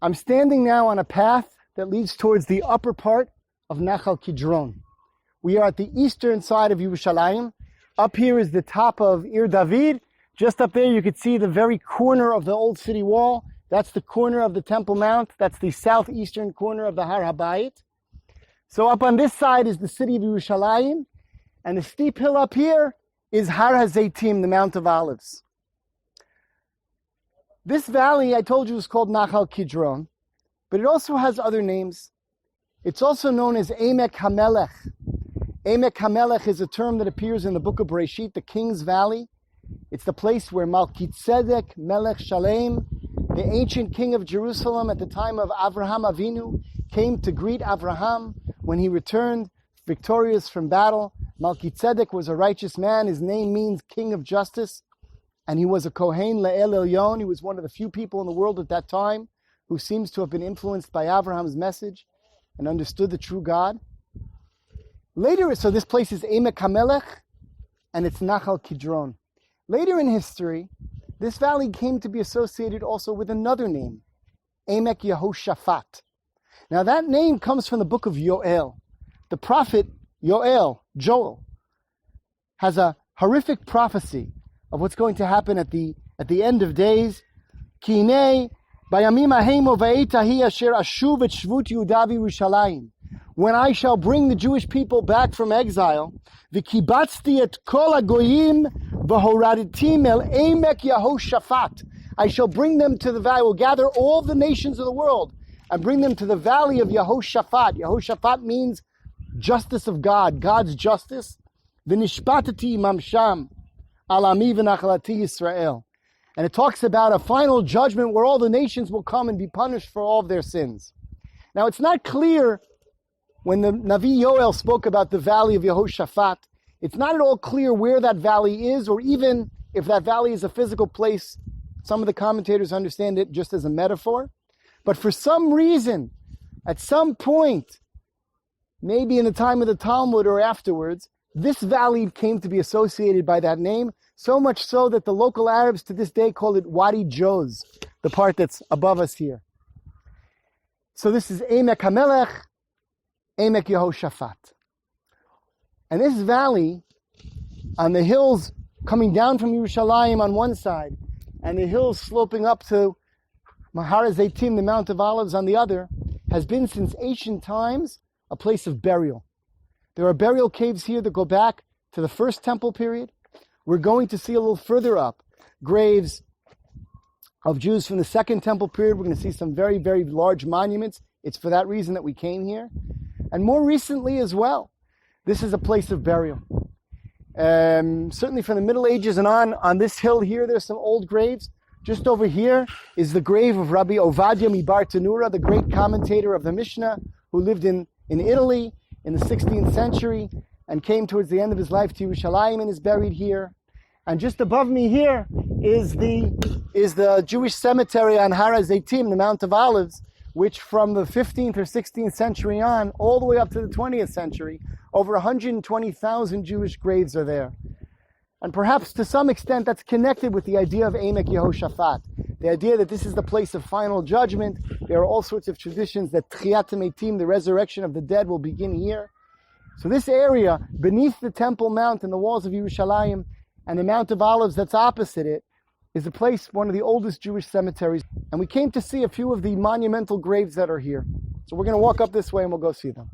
I'm standing now on a path that leads towards the upper part of Nachal Kidron. We are at the eastern side of Yerushalayim. Up here is the top of Ir David. Just up there you could see the very corner of the old city wall. That's the corner of the Temple Mount. That's the southeastern corner of the Har HaBayit. So up on this side is the city of Yerushalayim. And the steep hill up here is Har HaZeitim, the Mount of Olives. This valley, I told you, is called Nachal Kidron, but it also has other names. It's also known as emek hamelech. Emek hamelech is a term that appears in the book of Bereshit, the King's Valley. It's the place where Melchizedek, Melech Shalem, the ancient king of Jerusalem at the time of Avraham Avinu, came to greet Avraham when he returned victorious from battle. Melchizedek was a righteous man. His name means king of justice. And he was a Kohen Le'el Elyon. He was one of the few people in the world at that time who seems to have been influenced by Abraham's message and understood the true God. Later, so this place is Emek HaMelech, and it's Nachal Kidron. Later in history, this valley came to be associated also with another name, Emek Yehoshaphat. Now that name comes from the book of Yoel. The prophet Joel, has a horrific prophecy of what's going to happen at the end of days. Kinei bayamim ahemo va'etahi asher ashuv et shvut Yehuda v'Yerushalayim. When I shall bring the Jewish people back from exile, v'kibatzti et kol hagoyim v'horaditim el emek Yehoshaphat. I shall bring them to the valley. I will gather all the nations of the world and bring them to the valley of Yehoshaphat. Yehoshaphat means justice of God, God's justice. V'nishpatati mamsham. Alami v'nachalati Yisrael. And it talks about a final judgment where all the nations will come and be punished for all of their sins. Now it's not clear when the Navi Yoel spoke about the valley of Yehoshaphat, it's not at all clear where that valley is, or even if that valley is a physical place. Some of the commentators understand it just as a metaphor. But for some reason, at some point, maybe in the time of the Talmud or afterwards, this valley came to be associated by that name, so much so that the local Arabs to this day call it Wadi Joz, the part that's above us here. So this is Emek HaMelech, Emek Yehoshaphat. And this valley, on the hills coming down from Yerushalayim on one side, and the hills sloping up to Har HaZeitim, the Mount of Olives, on the other, has been since ancient times a place of burial. There are burial caves here that go back to the first temple period. We're going to see a little further up graves of Jews from the second temple period. We're going to see some very, very large monuments. It's for that reason that we came here. And more recently as well, this is a place of burial. Certainly from the Middle Ages and on this hill here, there's some old graves. Just over here is the grave of Rabbi Ovadia Mibar Tanura, the great commentator of the Mishnah, who lived in Italy in the 16th century and came towards the end of his life to Yerushalayim and is buried here. And just above me here is the Jewish cemetery on Har HaZeitim, the Mount of Olives, which from the 15th or 16th century on, all the way up to the 20th century, over 120,000 Jewish graves are there. And perhaps to some extent that's connected with the idea of Emek Yehoshaphat, the idea that this is the place of final judgment. There are all sorts of traditions that Tchiyat HaMeitim, the resurrection of the dead, will begin here. So this area, beneath the Temple Mount and the walls of Yerushalayim, and the Mount of Olives that's opposite it, is a place, one of the oldest Jewish cemeteries. And we came to see a few of the monumental graves that are here. So we're going to walk up this way and we'll go see them.